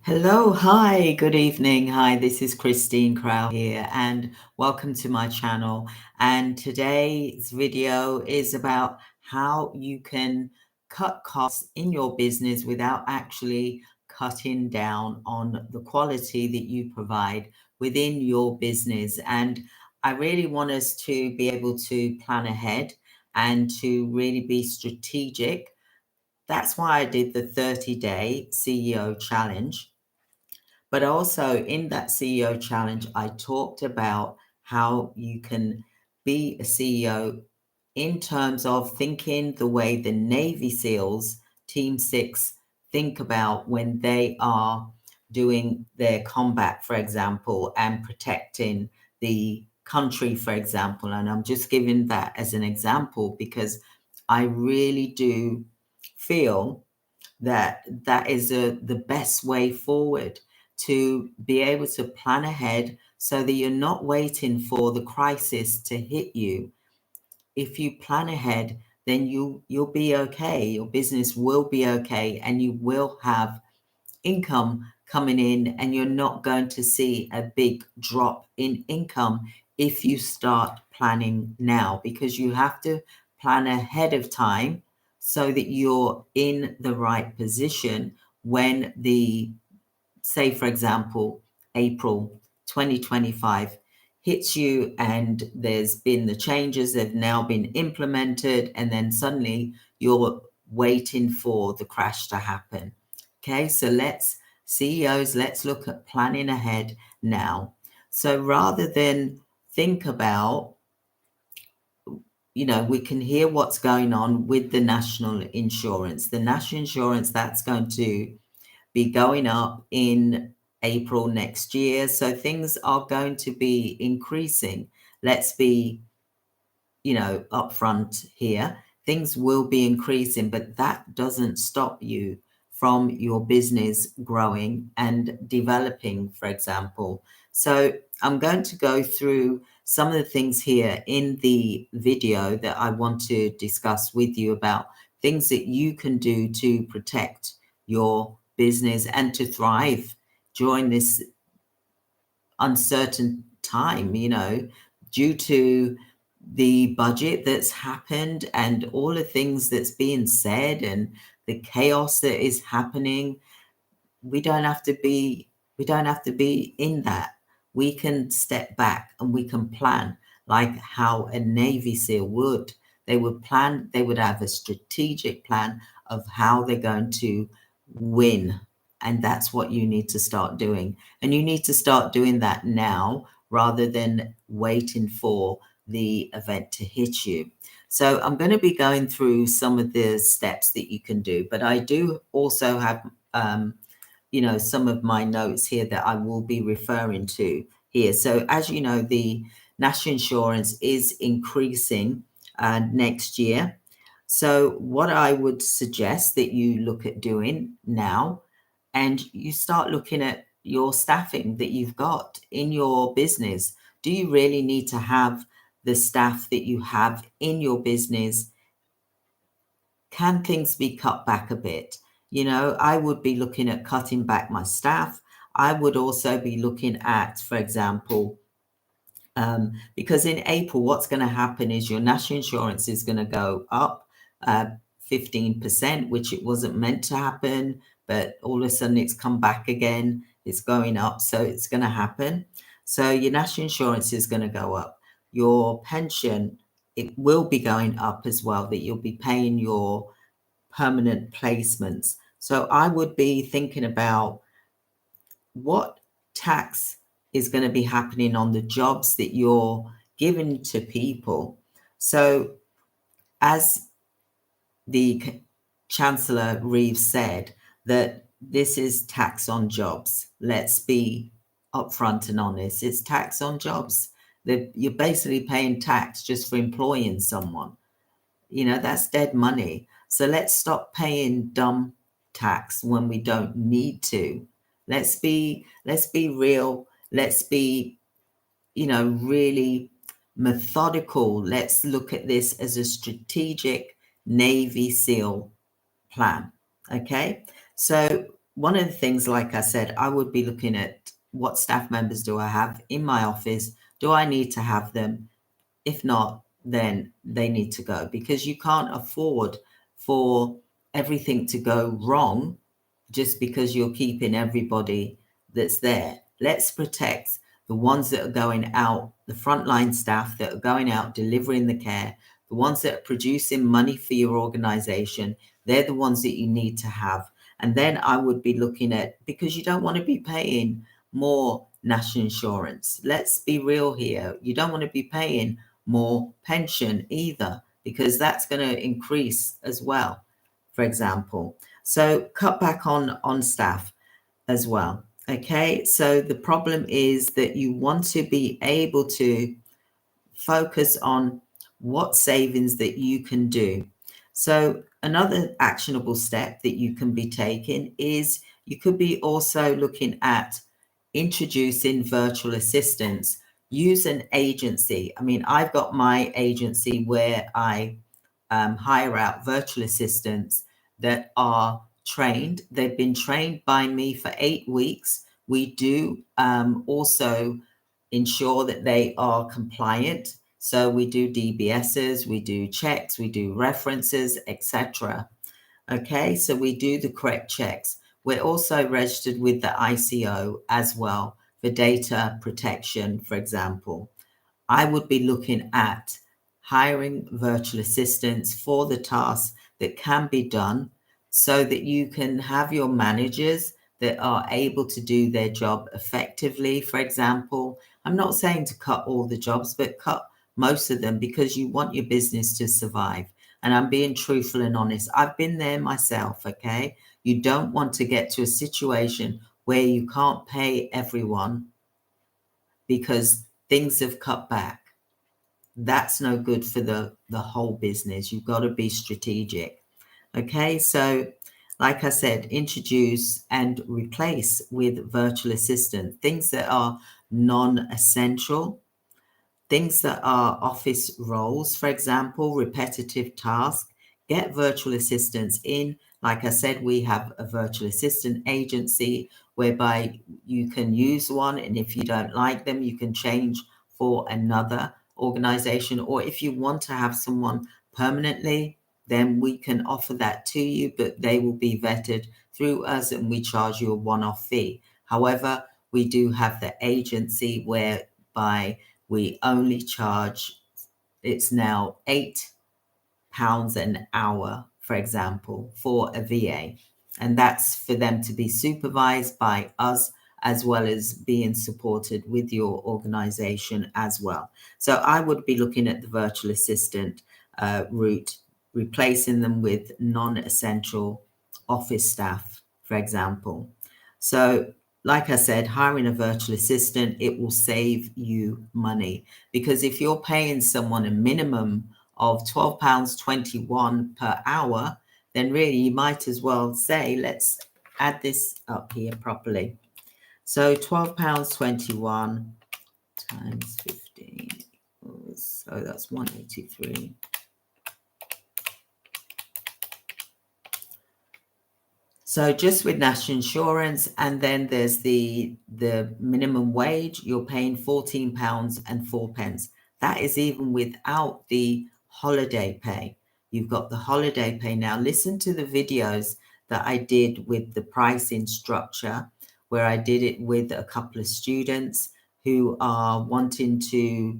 Hello, hi, good evening. Hi, this is Christine Crowell here, and welcome to my channel. And today's video is about how you can cut costs in your business without actually cutting down on the quality that you provide within your business. And I really want us to be able to plan ahead and to really be strategic. That's why I did the 30-day CEO challenge. But also in that CEO challenge, I talked about how you can be a CEO in terms of thinking the way the Navy SEALs, Team 6, think about when they are doing their combat, for example, and protecting the country, for example. And I'm just giving that as an example because I really do feel that that is the best way forward to be able to plan ahead so that you're not waiting for the crisis to hit you. If you plan ahead, then you'll be okay. Your business will be okay, and you will have income coming in, and you're not going to see a big drop in income if you start planning now, because you have to plan ahead of time so that you're in the right position when the, say, for example, April 2025 hits you and there's been the changes that have now been implemented, and then suddenly you're waiting for the crash to happen. Okay, so CEOs, let's look at planning ahead now. So rather than think about, we can hear what's going on with the national insurance. The national insurance, that's going to be going up in April next year. So things are going to be increasing. Let's be, upfront here. Things will be increasing, but that doesn't stop you from your business growing and developing, for example. So I'm going to go through some of the things here in the video that I want to discuss with you about things that you can do to protect your business and to thrive during this uncertain time, due to the budget that's happened and all the things that's being said and the chaos that is happening. We don't have to be in that. We can step back and we can plan like how a Navy SEAL would. They would plan, they would have a strategic plan of how they're going to win. And that's what you need to start doing. And you need to start doing that now rather than waiting for the event to hit you. So I'm going to be going through some of the steps that you can do, but I do also have some of my notes here that I will be referring to here. So as you know, the national insurance is increasing next year. So what I would suggest that you look at doing now, and you start looking at your staffing that you've got in your business. Do you really need to have the staff that you have in your business? Can things be cut back a bit? I would be looking at cutting back my staff. I would also be looking at, for example, because in April, what's going to happen is your national insurance is going to go up 15%, which it wasn't meant to happen, but all of a sudden it's come back again. It's going up, so it's going to happen. So your national insurance is going to go up. Your pension, it will be going up as well, that you'll be paying your permanent placements. So I would be thinking about what tax is going to be happening on the jobs that you're giving to people. So as the Chancellor Reeves said, that this is tax on jobs. Let's be upfront and honest. It's tax on jobs. That you're basically paying tax just for employing someone. That's dead money. So let's stop paying dumb tax when we don't need to. Let's be real. Let's be, really methodical. Let's look at this as a strategic Navy SEAL plan. Okay. So one of the things, like I said, I would be looking at what staff members do I have in my office? Do I need to have them? If not, then they need to go, because you can't afford for everything to go wrong just because you're keeping everybody that's there. Let's protect the ones that are going out, the frontline staff that are going out delivering the care, the ones that are producing money for your organization. They're the ones that you need to have. And then I would be looking at, because you don't want to be paying more national insurance. Let's be real here. You don't want to be paying more pension either, because that's going to increase as well, for example. So cut back on staff as well. Okay, so the problem is that you want to be able to focus on what savings that you can do. So another actionable step that you can be taking is you could be also looking at introducing virtual assistants. Use an agency. I mean, I've got my agency where I hire out virtual assistants that are trained. They've been trained by me for 8 weeks. We do also ensure that they are compliant. So we do DBSs, we do checks, we do references, etc. Okay, so we do the correct checks. We're also registered with the ICO as well for data protection, for example. I would be looking at hiring virtual assistants for the tasks that can be done, so that you can have your managers that are able to do their job effectively. For example, I'm not saying to cut all the jobs, but cut most of them, because you want your business to survive. And I'm being truthful and honest. I've been there myself, okay? You don't want to get to a situation where you can't pay everyone because things have cut back. That's no good for the whole business. You've got to be strategic. Okay, so like I said, introduce and replace with virtual assistant things that are non-essential, things that are office roles, for example, repetitive tasks. Get virtual assistants in. Like I said, we have a virtual assistant agency whereby you can use one, and if you don't like them, you can change for another organization. Or if you want to have someone permanently, then we can offer that to you, but they will be vetted through us and we charge you a one-off fee. However, we do have the agency whereby we only charge, it's now £8 an hour, for example, for a VA. And that's for them to be supervised by us, as well as being supported with your organization as well. So I would be looking at the virtual assistant route, replacing them with non-essential office staff, for example. So like I said, hiring a virtual assistant, it will save you money, because if you're paying someone a minimum of £12.21 per hour, then really you might as well say, let's add this up here properly. So £12.21 times 15, so that's 183. So just with national insurance, and then there's the minimum wage, you're paying £14.04. That is even without the holiday pay. You've got the holiday pay. Now listen to the videos that I did with the pricing structure, where I did it with a couple of students who are wanting to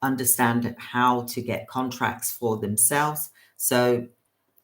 understand how to get contracts for themselves. So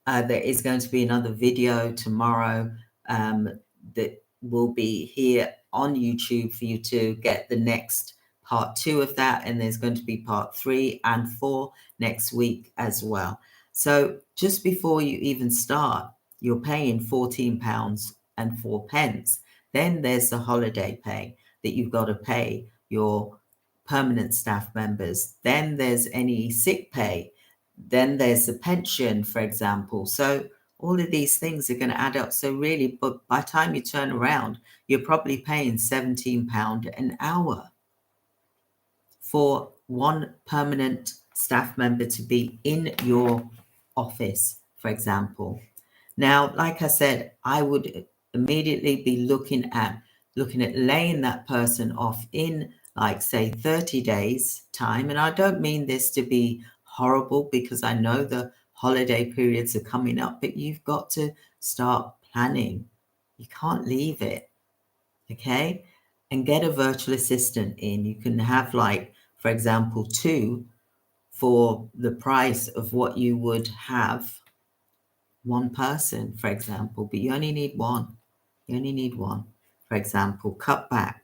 there is going to be another video tomorrow that will be here on YouTube for you to get the next part 2 of that. And there's going to be part 3 and 4 next week as well. So just before you even start, you're paying £14.04. Then there's the holiday pay that you've got to pay your permanent staff members. Then there's any sick pay. Then there's the pension, for example. So all of these things are going to add up. So really, but by the time you turn around, you're probably paying £17 an hour for one permanent staff member to be in your office, for example. Now, like I said, I would immediately be looking at laying that person off in, like, say 30 days time. And I don't mean this to be horrible, because I know the holiday periods are coming up, but you've got to start planning. You can't leave it. Okay. And get a virtual assistant in. You can have, like, for example, 2 for the price of what you would have one person, for example, but you only need one. You only need one. For example, cut back.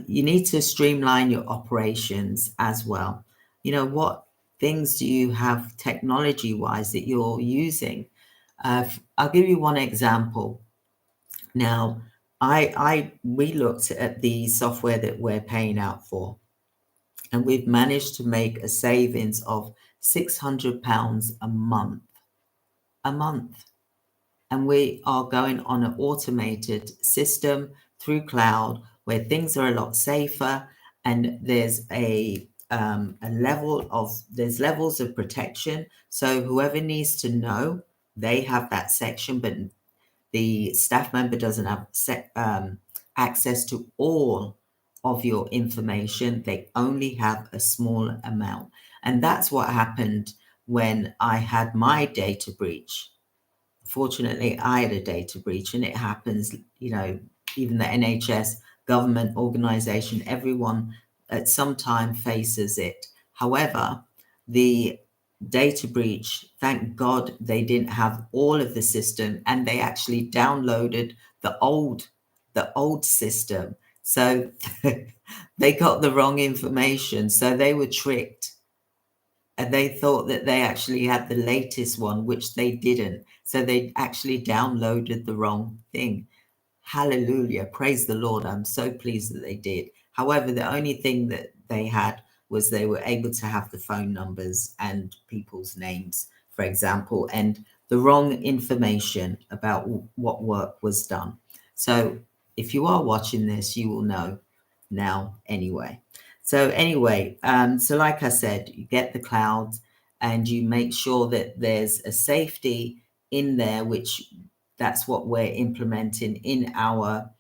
You need to streamline your operations as well. What things do you have technology wise that you're using? I'll give you one example. Now, we looked at the software that we're paying out for, and we've managed to make a savings of £600 a month. And we are going on an automated system through cloud where things are a lot safer, and there's there's levels of protection. So whoever needs to know, they have that section, but the staff member doesn't have access to all of your information. They only have a small amount. And that's what happened when I had my data breach. Fortunately, I had a data breach, and it happens, even the NHS, government organization, everyone at some time faces it. However, the data breach, thank God they didn't have all of the system, and they actually downloaded the old system. So they got the wrong information. So they were tricked. And they thought that they actually had the latest one, which they didn't. So they actually downloaded the wrong thing. Hallelujah. Praise the Lord. I'm so pleased that they did. However, the only thing that they had was they were able to have the phone numbers and people's names, for example, and the wrong information about what work was done. So if you are watching this, you will know now anyway. So like I said, you get the cloud and you make sure that there's a safety in there, which that's what we're implementing in our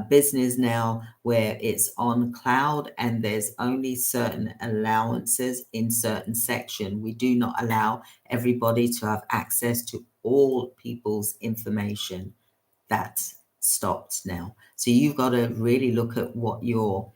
business now, where it's on cloud and there's only certain allowances in certain section. We do not allow everybody to have access to all people's information. That's stopped now. So you've got to really look at what your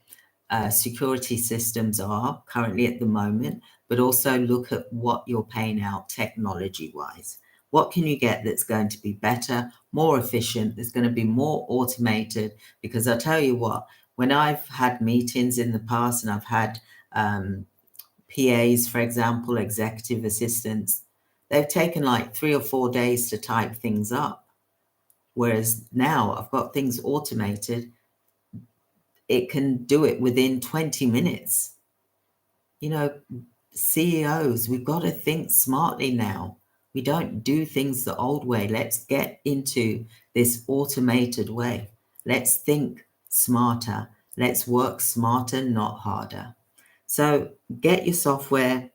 security systems are currently at the moment, but also look at what you're paying out technology wise. What can you get that's going to be better, more efficient, that's going to be more automated? Because I tell you what, when I've had meetings in the past and I've had PAs, for example, executive assistants, they've taken like 3 or 4 days to type things up. Whereas now I've got things automated. It can do it within 20 minutes. CEOs, we've got to think smartly now. We don't do things the old way. Let's get into this automated way. Let's think smarter. Let's work smarter, not harder. So get your software,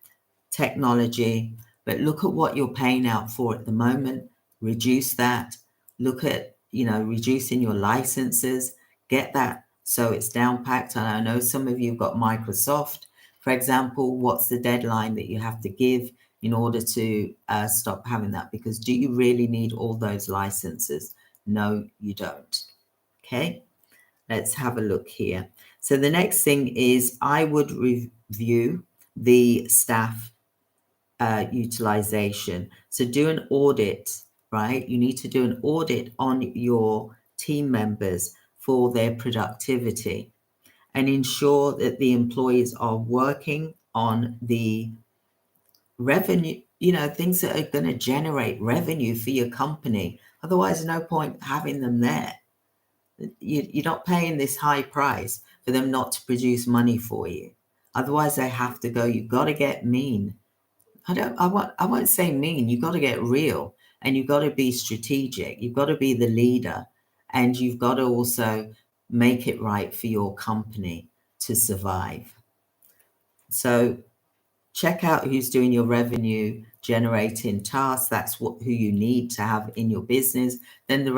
technology, but look at what you're paying out for at the moment. Reduce that. Look at, reducing your licenses. Get that so it's down packed. And I know some of you have got Microsoft. For example, what's the deadline that you have to give in order to stop having that? Because do you really need all those licenses? No, you don't. Okay, let's have a look here. So the next thing is I would review the staff utilization. So do an audit, right? You need to do an audit on your team members for their productivity and ensure that the employees are working on the revenue, things that are going to generate revenue for your company. Otherwise, no point having them there. You're not paying this high price for them not to produce money for you. Otherwise, they have to go. You've got to get mean. I won't say mean. You've got to get real, and you've got to be strategic. You've got to be the leader, and you've got to also make it right for your company to survive. So check out who's doing your revenue generating tasks. That's who you need to have in your business. Then the